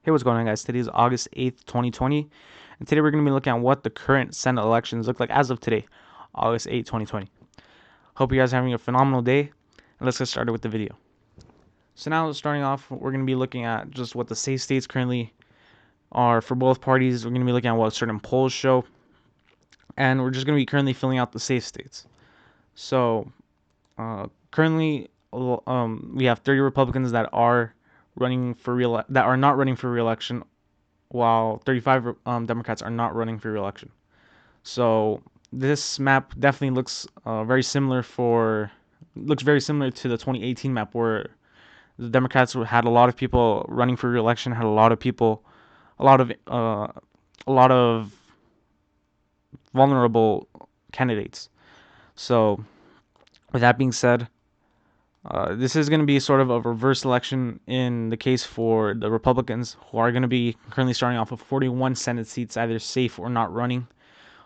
Hey, what's going on, guys? Today is August 8th, 2020, and today we're going to be looking at what the current Senate elections look like as of today, August 8th, 2020. Hope you guys are having a phenomenal day, and let's get started with the video. So now, starting off, we're going to be looking at just what the safe states currently are for both parties. We're going to be looking at what certain polls show, and we're just going to be currently filling out the safe states. So, currently, we have 30 Republicans that are not running for re-election, while 35 Democrats are not running for re-election. So this map definitely looks very similar to the 2018 map, where the Democrats had a lot of people running for re-election, had a lot of vulnerable candidates. So with that being said, this is going to be sort of a reverse election in the case for the Republicans, who are going to be currently starting off with 41 Senate seats, either safe or not running,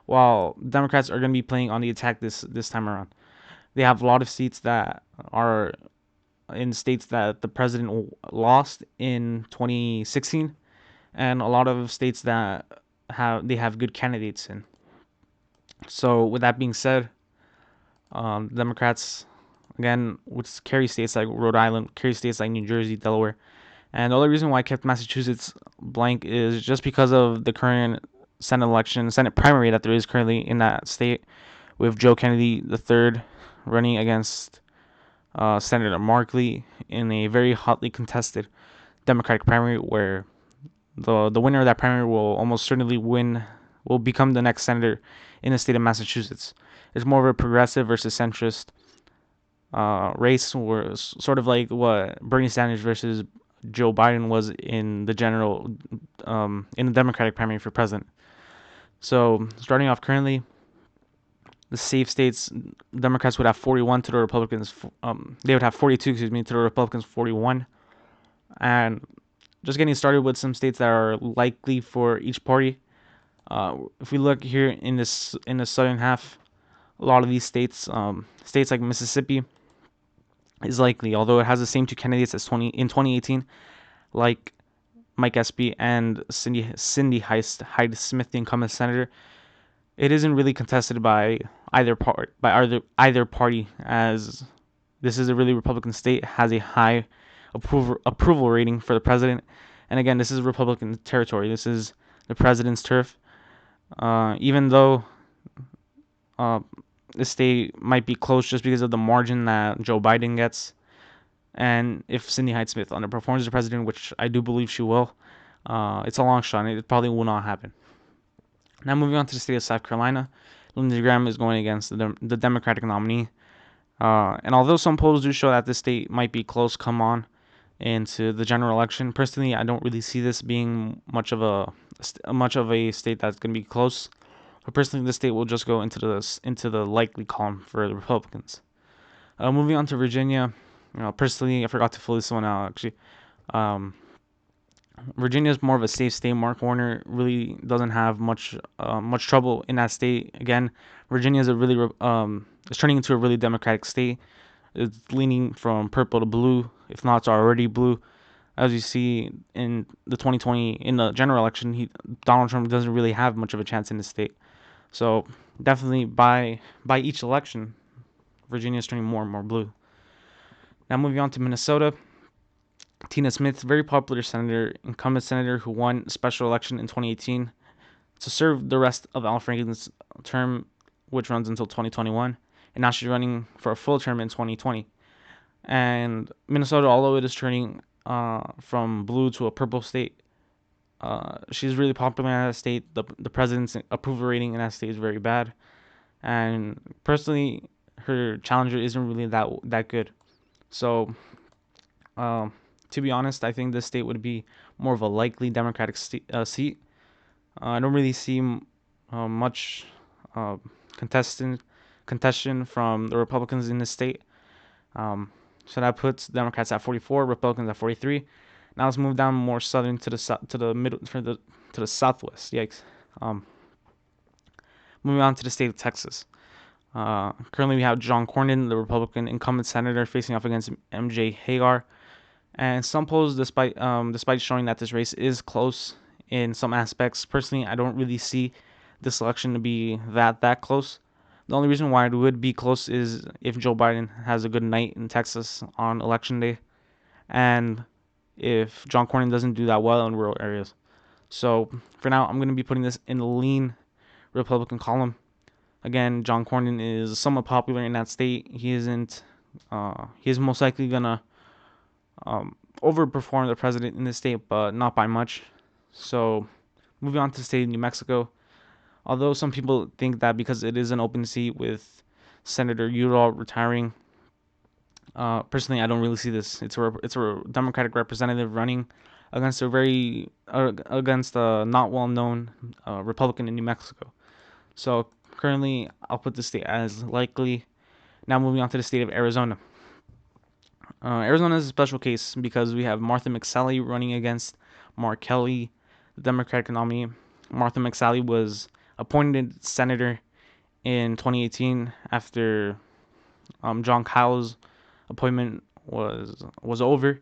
while Democrats are going to be playing on the attack this time around. They have a lot of seats that are in states that the president lost in 2016, and a lot of states that have good candidates in. So with that being said, Democrats, again, which carry states like Rhode Island, carry states like New Jersey, Delaware. And the only reason why I kept Massachusetts blank is just because of the current Senate primary that there is currently in that state, with Joe Kennedy III running against Senator Markley in a very hotly contested Democratic primary, where the winner of that primary will almost certainly will become the next senator in the state of Massachusetts. It's more of a progressive versus centrist race, where sort of like what Bernie Sanders versus Joe Biden was in the Democratic primary for president. So starting off currently, the safe states, Democrats would have 41 to the Republicans. They would have 42, to the Republicans 41. And just getting started with some states that are likely for each party. If we look here in the southern half, a lot of these states, states like Mississippi, is likely, although it has the same two candidates as in 2018, like Mike Espy and Cindy Hyde Smith, the incumbent senator. It isn't really contested by either party, as this is a really Republican state, has a high approval rating for the president, and again, this is Republican territory. This is the president's turf. Even though the state might be close just because of the margin that Joe Biden gets, and if Cindy Hyde Smith underperforms as president, which I do believe she will, it's a long shot. It probably will not happen. Now moving on to the state of South Carolina, Lindsey Graham is going against the Democratic nominee. And although some polls do show that this state might be close come on into the general election, personally, I don't really see this being much of a state that's going to be close. But personally, this state will just go into the likely column for the Republicans. Moving on to Virginia, personally, I forgot to fill this one out actually. Virginia is more of a safe state. Mark Warner really doesn't have much trouble in that state. Again, Virginia is is turning into a really Democratic state. It's leaning from purple to blue, if not it's already blue. As you see in the 2020 in the general election, Donald Trump doesn't really have much of a chance in the state. So definitely by each election, Virginia is turning more and more blue. Now moving on to Minnesota. Tina Smith, very popular senator, incumbent senator who won a special election in 2018 to serve the rest of Al Franken's term, which runs until 2021, and now she's running for a full term in 2020. And Minnesota, although it is turning from blue to a purple state, she's really popular in that state. The president's approval rating in that state is very bad, and personally, her challenger isn't really that good. So, to be honest, I think this state would be more of a likely Democratic seat. I don't really see much contestation from the Republicans in this state. So that puts Democrats at 44, Republicans at 43. Now let's move down more southern to the middle to the southwest. Yikes. Moving on to the state of Texas. Currently, we have John Cornyn, the Republican incumbent senator, facing off against MJ Hagar, And some polls, despite showing that this race is close in some aspects, personally, I don't really see this election to be that close. The only reason why it would be close is if Joe Biden has a good night in Texas on election day, and if John Cornyn doesn't do that well in rural areas. So for now, I'm going to be putting this in the lean Republican column. Again, John Cornyn is somewhat popular in that state. He isn't. He's most likely gonna overperform the president in this state, but not by much. So, moving on to the state of New Mexico. Although some people think that because it is an open seat with Senator Udall retiring, personally, I don't really see this. It's a Democratic representative running against a not well known Republican in New Mexico. So currently, I'll put the state as likely. Now moving on to the state of Arizona. Arizona is a special case because we have Martha McSally running against Mark Kelly, the Democratic nominee. Martha McSally was appointed senator in 2018 after John Kyle's appointment was over.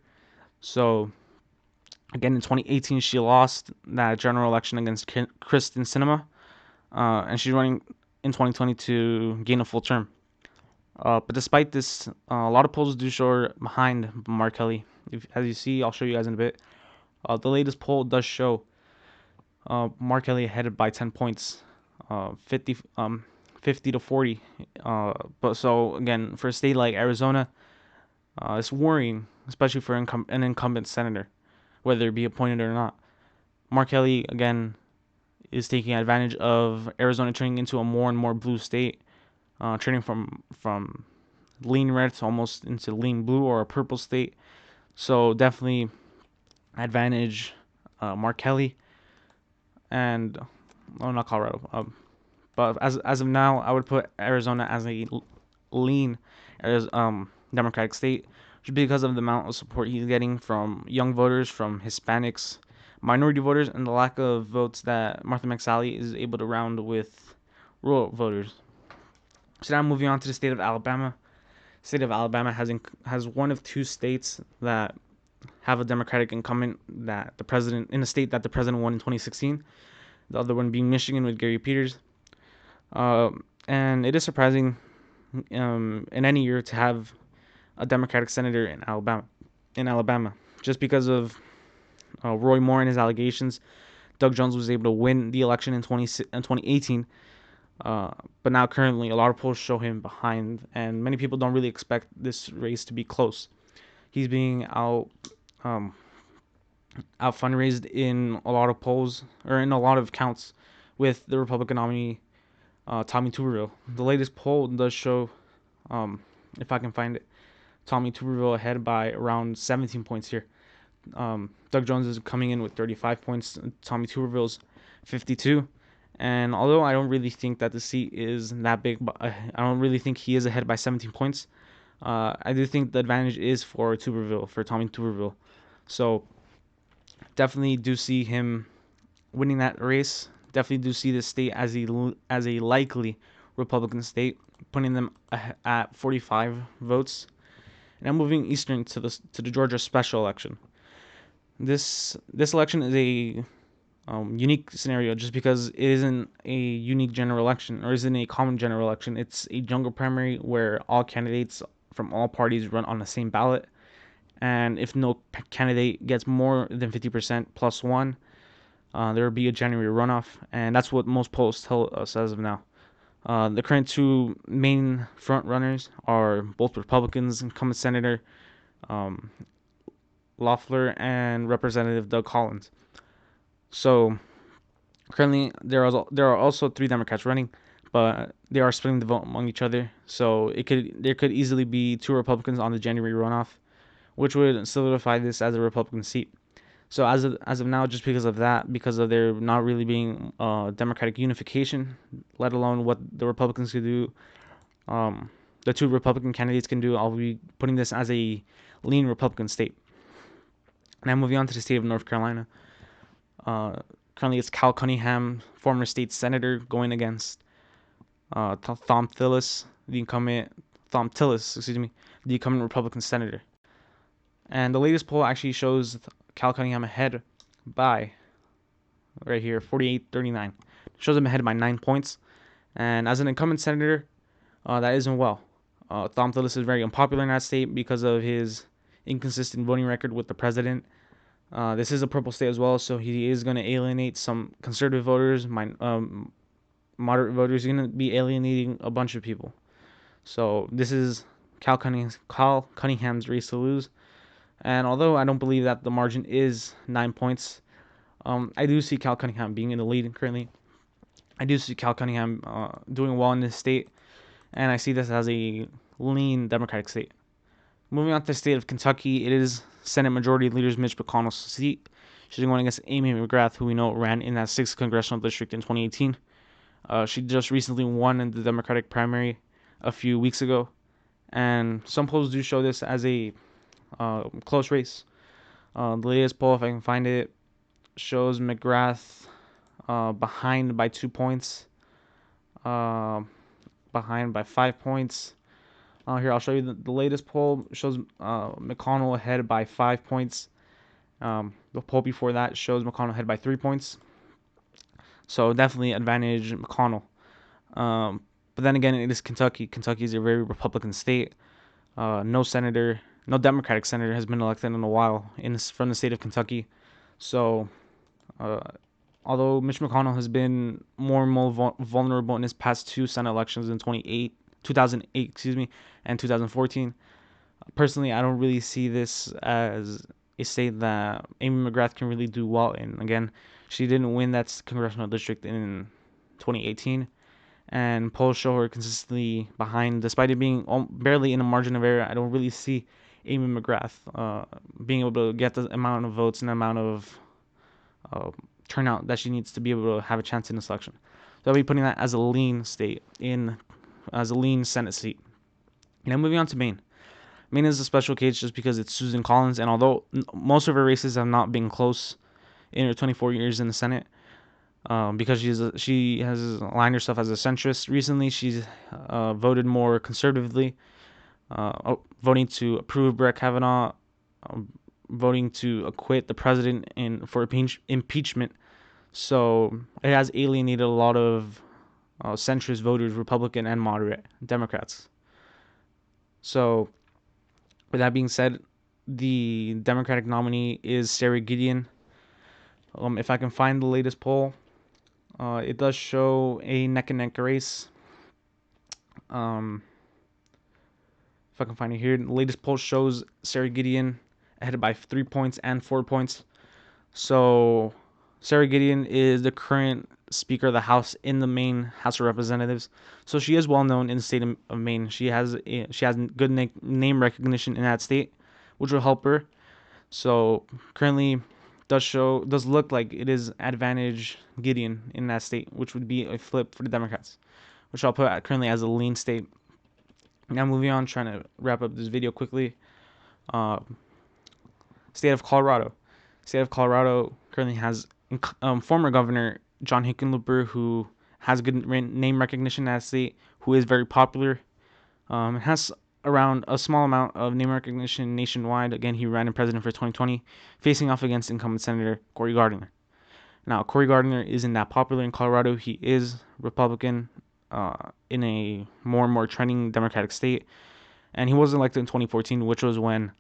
So again in 2018 she lost that general election against Kristen Sinema, and she's running in 2020 to gain a full term. But despite this, a lot of polls do show her behind Mark Kelly. As you see, I'll show you guys in a bit. The latest poll does show Mark Kelly ahead by 10 points, 50, 50 to 40. But so again, for a state like Arizona, it's worrying, especially for an incumbent senator, whether it be appointed or not. Mark Kelly again is taking advantage of Arizona turning into a more and more blue state, turning from lean red to almost into lean blue or a purple state. So definitely advantage Mark Kelly and not Colorado. But as of now, I would put Arizona as a lean as Democratic state, just because of the amount of support he's getting from young voters, from Hispanics, minority voters, and the lack of votes that Martha McSally is able to round with rural voters. So now moving on to the state of Alabama. State of Alabama has one of two states that have a Democratic incumbent that the president in a state that the president won in 2016. The other one being Michigan with Gary Peters. And it is surprising in any year to have a Democratic senator in Alabama. Just because of Roy Moore and his allegations, Doug Jones was able to win the election in 2018. But now currently a lot of polls show him behind, and many people don't really expect this race to be close. He's being out fundraised in a lot of polls, or in a lot of counts, with the Republican nominee Tommy Tuberville. The latest poll does show, if I can find it, Tommy Tuberville ahead by around 17 points here. Doug Jones is coming in with 35 points. Tommy Tuberville's 52. And although I don't really think that the seat is that big, but I don't really think he is ahead by 17 points. I do think the advantage is for Tommy Tuberville. So definitely do see him winning that race. Definitely do see this state as a likely Republican state, putting them at 45 votes. Now moving eastern to the Georgia special election. This election is a unique scenario just because it isn't a unique general election or isn't a common general election. It's a jungle primary where all candidates from all parties run on the same ballot, and if no candidate gets more than 50% plus one, there will be a January runoff, and that's what most polls tell us as of now. The current two main front runners are both Republicans, incumbent Senator Loeffler and Representative Doug Collins. So currently there are also three Democrats running, but they are splitting the vote among each other. So there could easily be two Republicans on the January runoff, which would solidify this as a Republican seat. So as of now, just because of that, because of there not really being Democratic unification, let alone what the Republicans could do, the two Republican candidates can do, I'll be putting this as a lean Republican state. Now moving on to the state of North Carolina. Currently, it's Cal Cunningham, former state senator, going against Thom Tillis, the incumbent Republican senator. And the latest poll actually shows Cal Cunningham ahead by, right here, 48-39. Shows him ahead by 9 points. And as an incumbent senator, that isn't well. Thom Tillis is very unpopular in that state because of his inconsistent voting record with the president. This is a purple state as well, so he is going to alienate some conservative voters, moderate voters. He's going to be alienating a bunch of people. So this is Cal Cunningham's race to lose. And although I don't believe that the margin is 9 points, I do see Cal Cunningham being in the lead currently. I do see Cal Cunningham doing well in this state, and I see this as a lean Democratic state. Moving on to the state of Kentucky, it is Senate Majority Leader Mitch McConnell's seat. She's going against Amy McGrath, who we know ran in that 6th congressional district in 2018. She just recently won in the Democratic primary a few weeks ago, and some polls do show this as a close race. The latest poll, if I can find it, shows McGrath behind by 2 points, behind by 5 points. Here, I'll show you the latest poll shows McConnell ahead by 5 points. The poll before that shows McConnell ahead by 3 points. So definitely advantage McConnell. But then again, it is Kentucky. Kentucky is a very Republican state. No Democratic senator has been elected in a while from the state of Kentucky. So, although Mitch McConnell has been more and more vulnerable in his past 2 Senate elections in 2008, and 2014, personally, I don't really see this as a state that Amy McGrath can really do well in. Again, she didn't win that congressional district in 2018, and polls show her consistently behind, despite it being barely in a margin of error. I don't really see Amy McGrath being able to get the amount of votes and the amount of turnout that she needs to be able to have a chance in this election. So I'll be putting that as a lean state, as a lean Senate seat. Now moving on to Maine. Maine is a special case just because it's Susan Collins, and although most of her races have not been close in her 24 years in the Senate, because she has aligned herself as a centrist. Recently, she's voted more conservatively, voting to approve Brett Kavanaugh, voting to acquit the president for impeachment. So it has alienated a lot of centrist voters, Republican and moderate Democrats. So with that being said, the Democratic nominee is Sarah Gideon. If I can find the latest poll, it does show a neck-and-neck race. If I can find it here, the latest poll shows Sarah Gideon ahead by 3 points and 4 points. So Sarah Gideon is the current Speaker of the House in the Maine House of Representatives. So she is well known in the state of Maine. She has good name recognition in that state, which will help her. So currently does look like it is advantage Gideon in that state, which would be a flip for the Democrats, which I'll put currently as a lean state. Now moving on, trying to wrap up this video quickly. State of Colorado. State of Colorado currently has former Governor John Hickenlooper, who has good name recognition in that state, who is very popular. Has around a small amount of name recognition nationwide. Again, he ran in president for 2020, facing off against incumbent Senator Cory Gardner. Now, Cory Gardner isn't that popular in Colorado. He is Republican in a more and more trending Democratic state. And he was elected in 2014, which was when,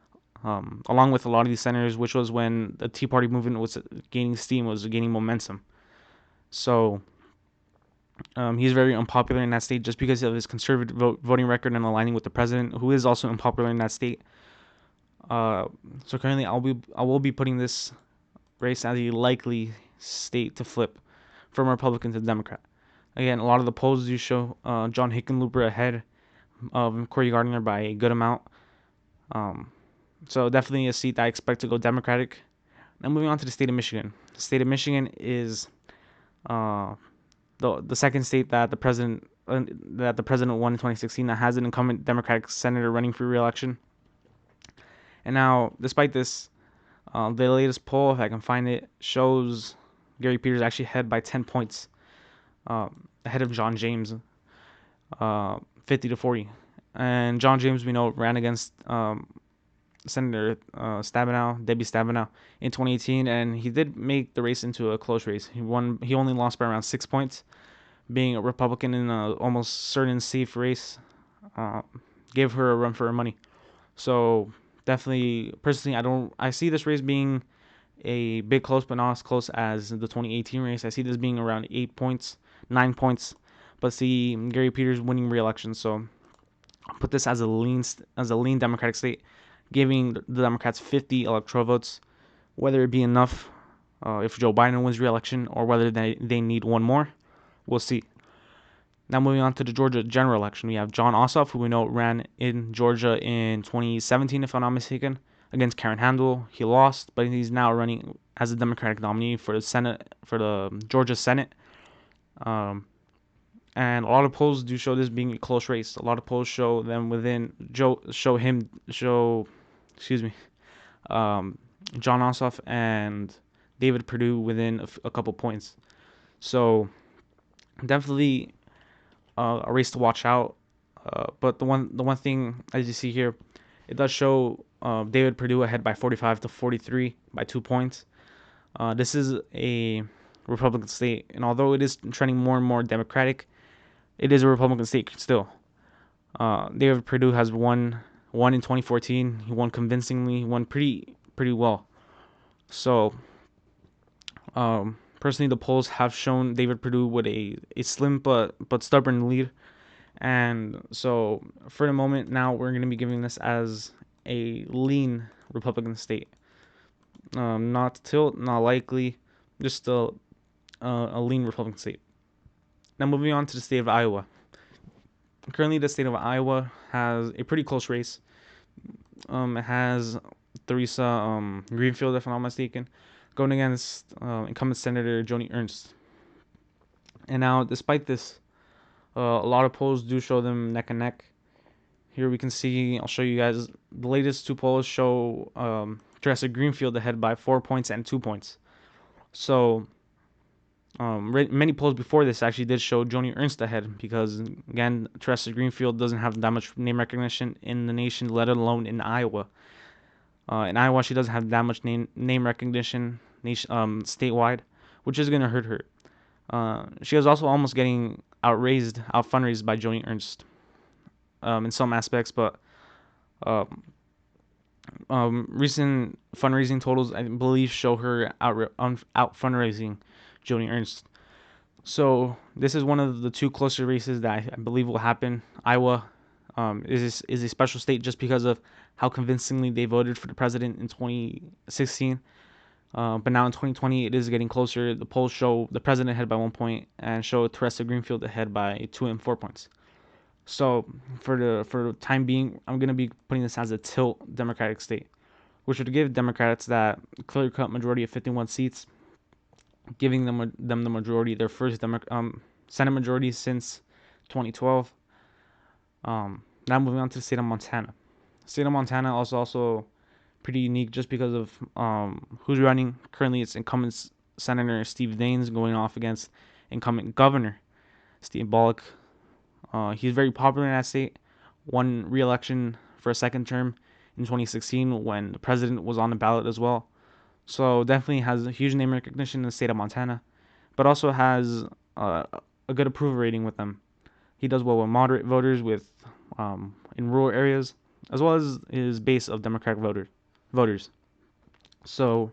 along with a lot of these senators, which was when the Tea Party movement was gaining steam, was gaining momentum. So he's very unpopular in that state just because of his conservative voting record and aligning with the president, who is also unpopular in that state. So currently, I will be putting this race as a likely state to flip from Republican to Democrat. Again, a lot of the polls do show John Hickenlooper ahead of Cory Gardner by a good amount. So definitely a seat that I expect to go Democratic. Now moving on to the state of Michigan. The state of Michigan is the second state that the president won in 2016 that has an incumbent Democratic senator running for re-election. And now, despite this, the latest poll, if I can find it, shows Gary Peters actually ahead by 10 points, ahead of John James, 50-40. And John James, we know, ran against Senator Debbie Stabenow in 2018, and he did make the race into a close race. He won. He only lost by around 6 points, being a Republican in a almost certain safe race. Uh, gave her a run for her money. So definitely, personally, I see this race being a bit close, but not as close as the 2018 race. I see this being around 8 points, 9 points, but see Gary Peters winning re-election. So put this as a lean Democratic state, giving the Democrats 50 electoral votes, whether it be enough if Joe Biden wins re-election or whether they need one more. We'll see. Now moving on to the Georgia general election, we have John Ossoff, who we know ran in Georgia in 2017, if I'm not mistaken, against Karen Handel. He lost, but he's now running as a Democratic nominee for the Senate, for the Georgia Senate. And a lot of polls do show this being a close race. A lot of polls show them within excuse me, John Ossoff and David Perdue within a couple points. So definitely a race to watch out. But the one thing, as you see here, it does show David Perdue ahead by 45 to 43 by 2 points. This is a Republican state, and although it is trending more and more Democratic, it is a Republican state still. David Perdue has won in 2014. He won convincingly. He won pretty well. So, personally, the polls have shown David Perdue with a slim but stubborn lead. And so, for the moment, now we're going to be giving this as a lean Republican state. Not tilt, not likely, just a lean Republican state. Now, moving on to the state of Iowa. Currently, the state of Iowa has a pretty close race. It has Theresa Greenfield, if I'm not mistaken, going against incumbent Senator Joni Ernst. And now, despite this, a lot of polls do show them neck and neck. Here we can see, I'll show you guys, the latest two polls show Theresa Greenfield ahead by 4 points and 2 points. So, many polls before this actually did show Joni Ernst ahead because, again, Theresa Greenfield doesn't have that much name recognition in the nation, let alone in Iowa. In Iowa, she doesn't have that much name recognition statewide, which is going to hurt her. She was also almost getting out fundraised by Joni Ernst in some aspects, but recent fundraising totals, I believe, show her out fundraising Joni Ernst. So this is one of the two closer races that I believe will happen. Iowa is a special state just because of how convincingly they voted for the president in 2016. But now in 2020, it is getting closer. The polls show the president ahead by 1 point and show Theresa Greenfield ahead by 2 and 4 points. So for the time being, I'm gonna be putting this as a tilt Democratic state, which would give Democrats that clear-cut majority of 51 seats, giving them the majority, their first Senate majority since 2012. Now moving on to the state of Montana. The state of Montana also pretty unique just because of who's running. Currently, it's incumbent Senator Steve Daines going off against incumbent Governor Steve Bullock. He's very popular in that state. Won re-election for a second term in 2016 when the president was on the ballot as well. So definitely has a huge name recognition in the state of Montana, but also has a good approval rating with them. He does well with moderate voters in rural areas, as well as his base of Democratic voters. So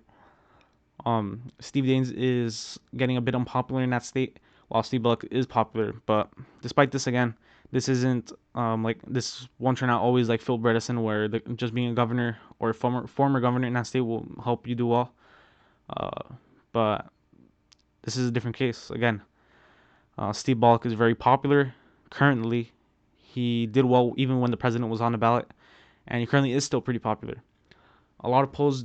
Steve Daines is getting a bit unpopular in that state, while Steve Bullock is popular. But despite this, again, this isn't like this won't turn out always like Phil Bredesen, where just being a governor or a former governor in that state will help you do well. But this is a different case. Again, Steve Bullock is very popular currently. He did well even when the president was on the ballot, and he currently is still pretty popular. A lot of polls,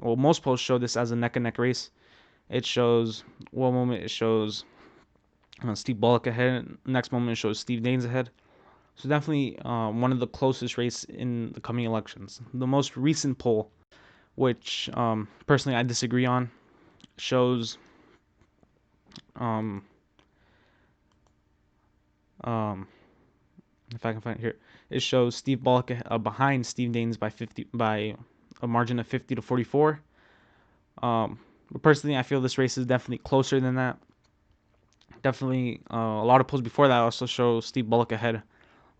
most polls show this as a neck and neck race. It shows one moment it shows Steve Bullock ahead, next moment it shows Steve Daines ahead. So definitely one of the closest races in the coming elections. The most recent poll, which personally I disagree on, shows if I can find it here, It shows Steve Bullock behind Steve Daines by a margin of 50 to 44. But personally, I feel this race is definitely closer than that. Definitely, a lot of polls before that also show Steve Bullock ahead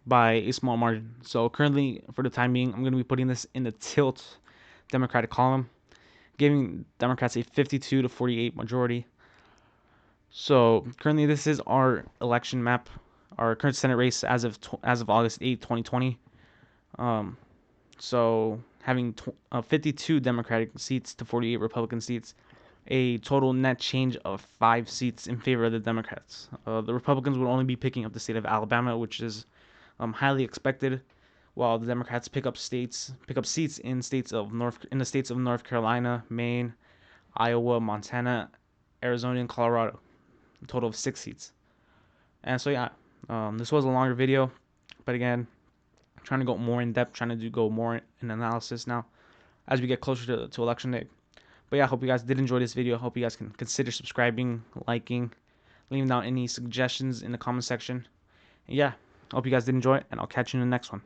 by a small margin. So currently, for the time being, I'm going to be putting this in the tilt Democratic column, giving Democrats a 52 to 48 majority. So currently, this is our election map, our current Senate race as of August 8, 2020. So having 52 Democratic seats to 48 Republican seats, a total net change of 5 seats in favor of the Democrats. The Republicans would only be picking up the state of Alabama, which is highly expected, while the Democrats pick up seats in the states of North Carolina, Maine, Iowa, Montana, Arizona, and Colorado. A total of 6 seats. And so yeah, this was a longer video, but again, I'm trying to go more in depth, trying to go more in analysis now as we get closer to election day. But yeah, I hope you guys did enjoy this video. I hope you guys can consider subscribing, liking, leaving down any suggestions in the comment section. And yeah, I hope you guys did enjoy it, and I'll catch you in the next one.